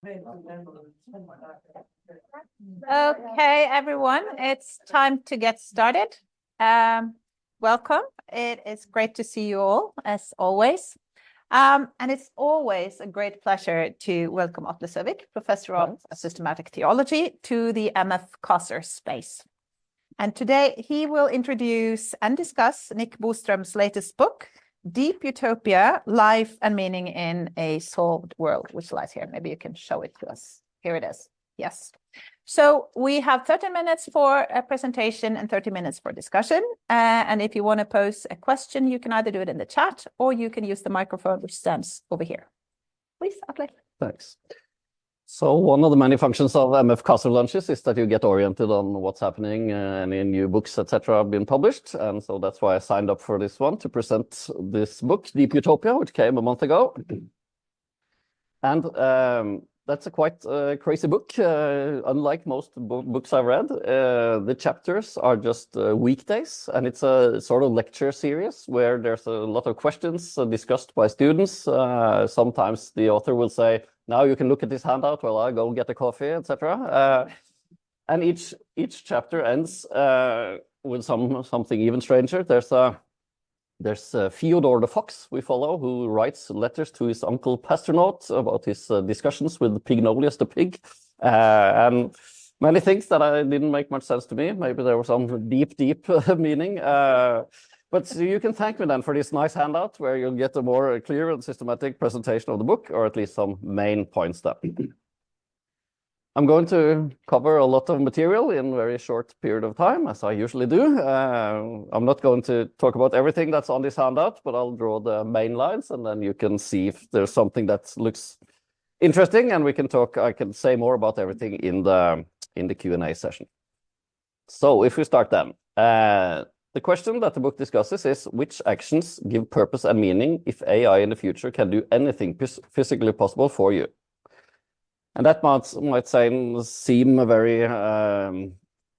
Okay, everyone, it's time to get started. Welcome. It is great to see you all, as always. And it's always a great pleasure to welcome Atle Søvik, Professor of Systematic Theology, to the MF CASR space. And today he will introduce and discuss Nick Bostrom's latest book, Deep Utopia, Life and Meaning in a Solved World, which lies here. Maybe you can show it to us. Here it is. Yes. So we have 30 minutes for a presentation and 30 minutes for discussion. And if you want to pose a question, you can either do it in the chat or you can use the microphone, which stands over here. Please, Atle. Thanks. So one of the many functions of MF CASR lunches is that you get oriented on what's happening, any new books, etc. have been published. And so that's why I signed up for this one to present this book, Deep Utopia, which came a month ago. And that's a quite crazy book. Unlike most books I've read, the chapters are just weekdays, and it's a sort of lecture series where there's a lot of questions discussed by students. Sometimes the author will say, now you can look at this handout while I go get a coffee, etc. And each chapter ends with something even stranger. There's Fyodor the fox we follow, who writes letters to his uncle Pastornaut about his discussions with Pignolius the pig, and many things that didn't make much sense to me. Maybe there was some deep meaning. But you can thank me then for this nice handout where you'll get a more clear and systematic presentation of the book, or at least some main points there. I'm going to cover a lot of material in a very short period of time, as I usually do. I'm not going to talk about everything that's on this handout, but I'll draw the main lines, and then you can see if there's something that looks interesting, and we can talk. I can say more about everything in the Q&A session. So if we start then. The question that the book discusses is, which actions give purpose and meaning if AI in the future can do anything physically possible for you? And that might seem very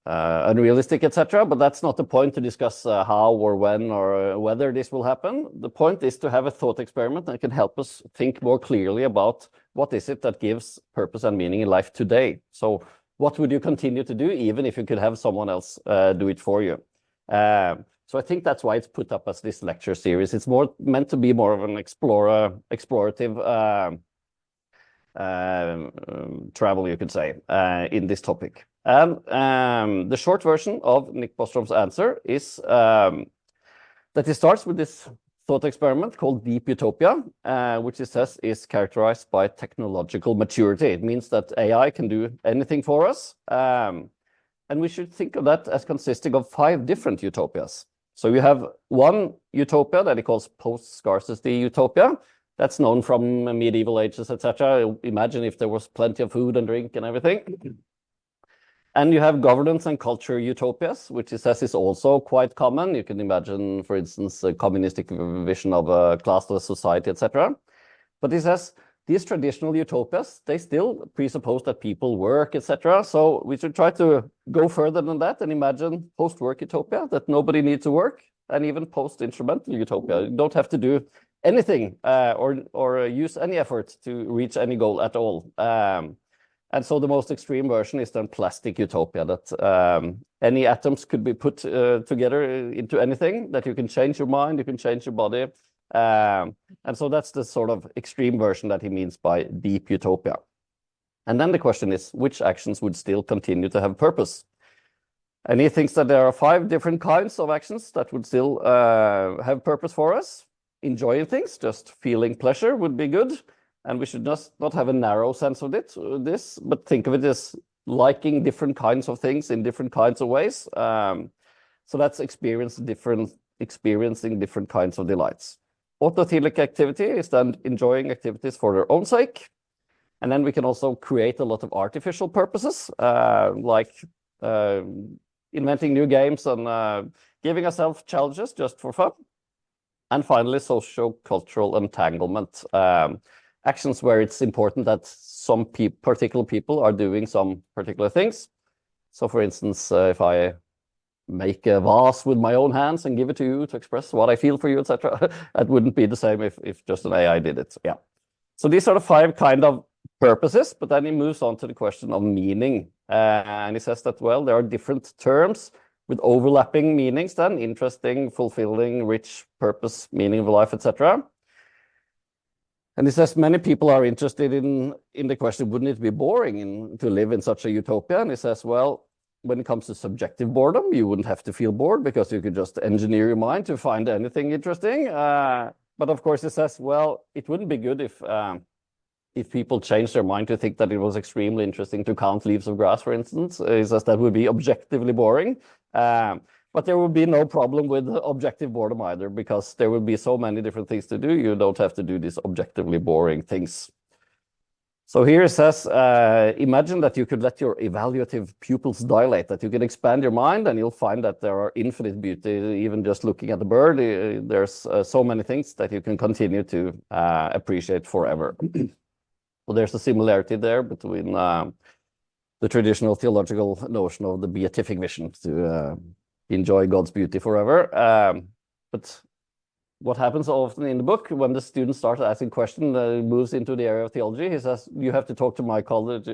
unrealistic, etc. But that's not the point to discuss how or when or whether this will happen. The point is to have a thought experiment that can help us think more clearly about what is it that gives purpose and meaning in life today. So what would you continue to do even if you could have someone else do it for you? So I think that's why it's put up as this lecture series. It's more meant to be more of an explorative travel, you could say, in this topic. And the short version of Nick Bostrom's answer is that he starts with this thought experiment called Deep Utopia, which he says is characterized by technological maturity. It means that AI can do anything for us. And we should think of that as consisting of 5 different utopias. So you have one utopia that he calls post-scarcity utopia. That's known from medieval ages, etc. Imagine if there was plenty of food and drink and everything. And you have governance and culture utopias, which he says is also quite common. You can imagine, for instance, a communistic vision of a classless society, etc. But he says these traditional utopias, they still presuppose that people work, etc. So we should try to go further than that and imagine post-work utopia, that nobody needs to work, and even post-instrumental utopia. You don't have to do anything or use any effort to reach any goal at all. And so the most extreme version is then plastic utopia, that any atoms could be put together into anything, that you can change your mind, you can change your body. And so that's the sort of extreme version that he means by deep utopia. And then the question is, which actions would still continue to have purpose? And he thinks that there are 5 different kinds of actions that would still have purpose for us. Enjoying things, just feeling pleasure would be good. And we should just not have a narrow sense of this, but think of it as liking different kinds of things in different kinds of ways. So that's experiencing different kinds of delights. Autotelic activity is then enjoying activities for their own sake. And then we can also create a lot of artificial purposes, like inventing new games and giving ourselves challenges just for fun. And finally, socio-cultural entanglement. Actions where it's important that some particular people are doing some particular things. So for instance, if I make a vase with my own hands and give it to you to express what I feel for you, etc., that wouldn't be the same if just an AI did it. Yeah. So these are the 5 kind of purposes, but then he moves on to the question of meaning. And he says that, well, there are different terms with overlapping meanings then, interesting, fulfilling, rich, purpose, meaning of life, etc. And he says many people are interested in the question, wouldn't it be boring to live in such a utopia? And he says, well, when it comes to subjective boredom, you wouldn't have to feel bored because you could just engineer your mind to find anything interesting. But of course, he says, well, it wouldn't be good if people change their mind to think that it was extremely interesting to count leaves of grass, for instance. He says that would be objectively boring. But there would be no problem with objective boredom either, because there will be so many different things to do. You don't have to do these objectively boring things. So here it says, imagine that you could let your evaluative pupils dilate, that you can expand your mind and you'll find that there are infinite beauty, even just looking at the bird. There's so many things that you can continue to appreciate forever. So there's a similarity there between the traditional theological notion of the beatific vision to enjoy God's beauty forever. But what happens often in the book, when the student starts asking questions, moves into the area of theology, he says, you have to talk to my colleague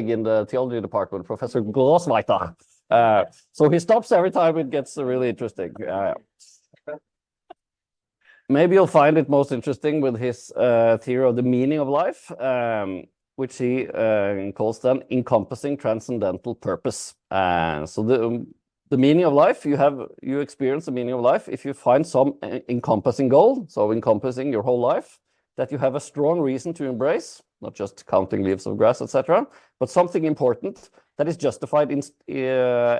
in the theology department, Professor Grossweiter. So he stops every time it gets really interesting. Maybe you'll find it most interesting with his theory of the meaning of life, which he calls then encompassing transcendental purpose. So the meaning of life, you experience the meaning of life if you find some encompassing goal, so encompassing your whole life, that you have a strong reason to embrace, not just counting leaves of grass, etc., but something important that is justified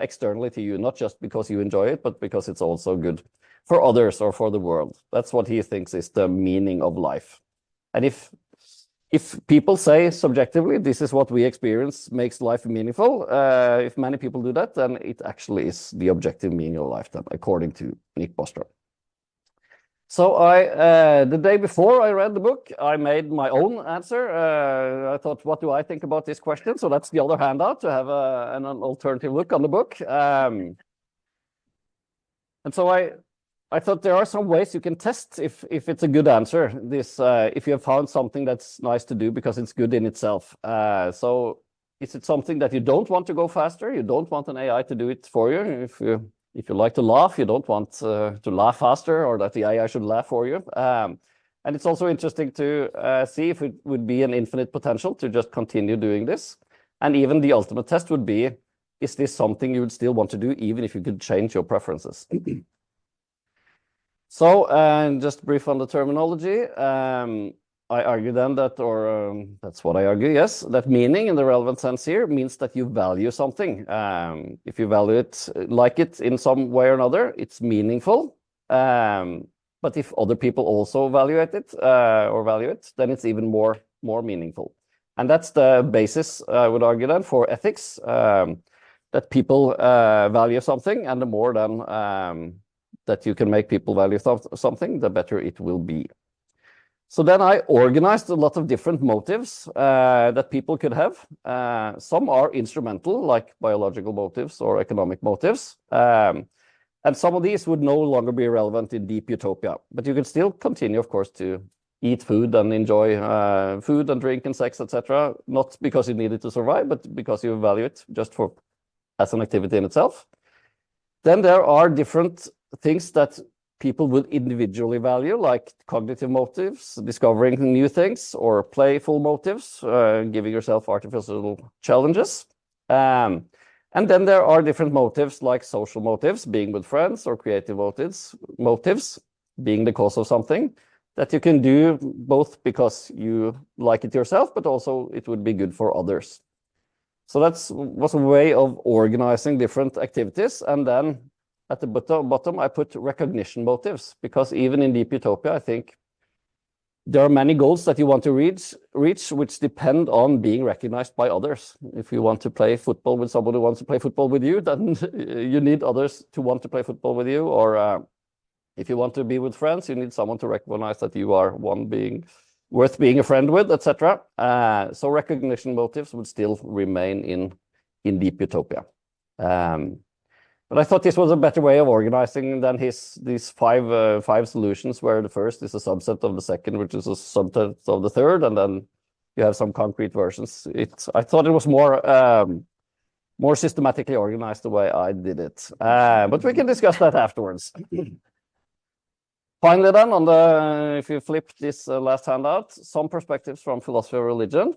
externally to you, not just because you enjoy it, but because it's also good for others or for the world. That's what he thinks is the meaning of life. And if people say subjectively, this is what we experience makes life meaningful, if many people do that, then it actually is the objective meaning of life, then, according to Nick Bostrom. So the day before I read the book, I made my own answer. I thought, what do I think about this question? So that's the other handout, to have an alternative look on the book. And so I thought there are some ways you can test if it's a good answer. If you have found something that's nice to do because it's good in itself. So is it something that you don't want to go faster? You don't want an AI to do it for you. If you like to laugh, you don't want to laugh faster, or that the AI should laugh for you. And it's also interesting to see if it would be an infinite potential to just continue doing this. And even the ultimate test would be, is this something you would still want to do even if you could change your preferences? So, just brief on the terminology, I argue then that, or that's what I argue, yes, that meaning in the relevant sense here means that you value something. If you value it, like it in some way or another, it's meaningful. But if other people also value it, then it's even more meaningful. And that's the basis, I would argue then, for ethics, that people value something, and the more then that you can make people value something, the better it will be. So then I organized a lot of different motives that people could have. Some are instrumental, like biological motives or economic motives. And some of these would no longer be relevant in deep utopia. But you can still continue, of course, to eat food and enjoy food and drink and sex, etc. Not because you need it to survive, but because you value it just as an activity in itself. Then there are different things that people will individually value, like cognitive motives, discovering new things, or playful motives, giving yourself artificial challenges. And then there are different motives, like social motives, being with friends, or creative motives, being the cause of something, that you can do both because you like it yourself, but also it would be good for others. So that was a way of organizing different activities. And then at the bottom, I put recognition motives, because even in deep utopia, I think there are many goals that you want to reach which depend on being recognized by others. If you want to play football with someone who wants to play football with you, then you need others to want to play football with you. Or if you want to be with friends, you need someone to recognize that you are one being worth being a friend with, etc. So recognition motives would still remain in deep utopia. But I thought this was a better way of organizing than these five solutions, where the first is a subset of the second, which is a subset of the third, and then you have some concrete versions. I thought it was more systematically organized the way I did it. But we can discuss that afterwards. Finally then, if you flip this last handout, some perspectives from philosophy of religion.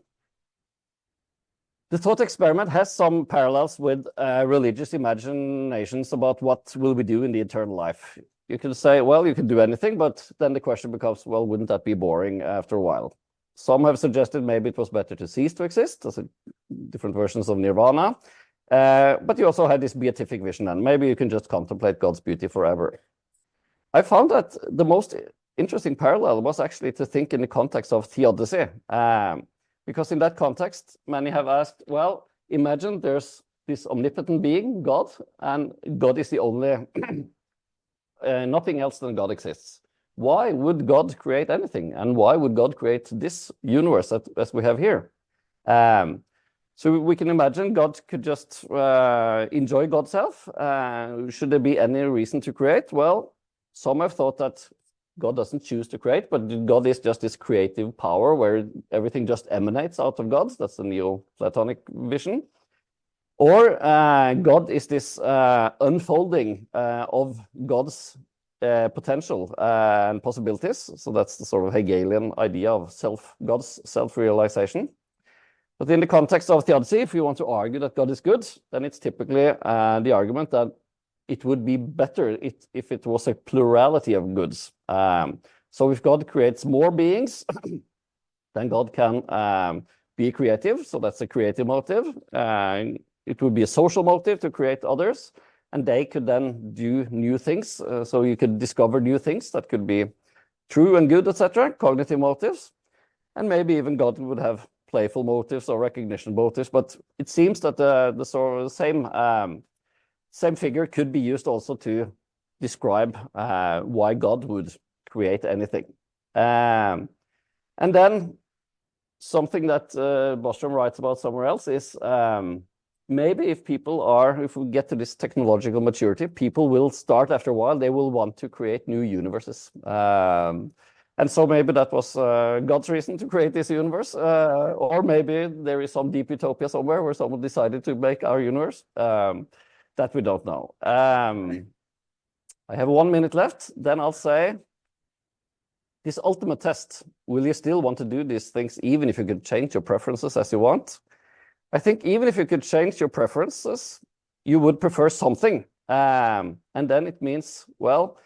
The thought experiment has some parallels with religious imaginations about what will we do in the eternal life. You can say, well, you can do anything, but then the question becomes, well, wouldn't that be boring after a while? Some have suggested maybe it was better to cease to exist, as different versions of nirvana. But you also had this beatific vision, and maybe you can just contemplate God's beauty forever. I found that the most interesting parallel was actually to think in the context of theodicy. Because in that context, many have asked, well, imagine there's this omnipotent being, God, and God is the only, nothing else than God exists. Why would God create anything? And why would God create this universe as we have here? So we can imagine God could just enjoy God's self. Should there be any reason to create? Well, some have thought that God doesn't choose to create, but God is just this creative power where everything just emanates out of God. That's the Neoplatonic vision. Or God is this unfolding of God's potential and possibilities. So that's the sort of Hegelian idea of God's self-realization. But in the context of theodicy, if you want to argue that God is good, then it's typically the argument that it would be better if it was a plurality of goods. So if God creates more beings, then God can be creative. So that's a creative motive. It would be a social motive to create others, and they could then do new things. So you could discover new things that could be true and good, etc., cognitive motives. And maybe even God would have playful motives or recognition motives. But it seems that the sort of same figure could be used also to describe why God would create anything. And then something that Bostrom writes about somewhere else is maybe if we get to this technological maturity, people will start after a while, they will want to create new universes. And so maybe that was God's reason to create this universe, or maybe there is some deep utopia somewhere where someone decided to make our universe. That we don't know. I have 1 minute left, then I'll say, this ultimate test, will you still want to do these things even if you could change your preferences as you want? I think even if you could change your preferences, you would prefer something. And then it means, well,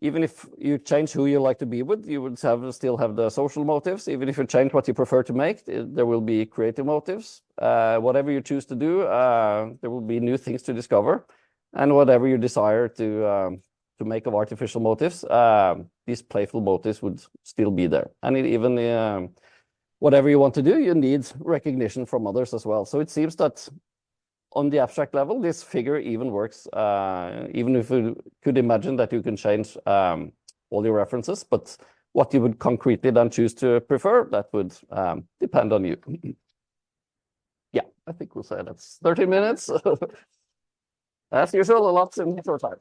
even if you change who you like to be with, you would still have the social motives. Even if you change what you prefer to make, there will be creative motives. Whatever you choose to do, there will be new things to discover. And whatever you desire to make of artificial motives, these playful motives would still be there. And even whatever you want to do, you need recognition from others as well. So it seems that on the abstract level, this figure even works, even if you could imagine that you can change all your references, but what you would concretely then choose to prefer, that would depend on you. Yeah, I think we'll say that's 30 minutes. As usual, a lot in short time.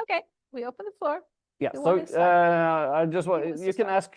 Okay, we open the floor. Yeah, so I just want, you can ask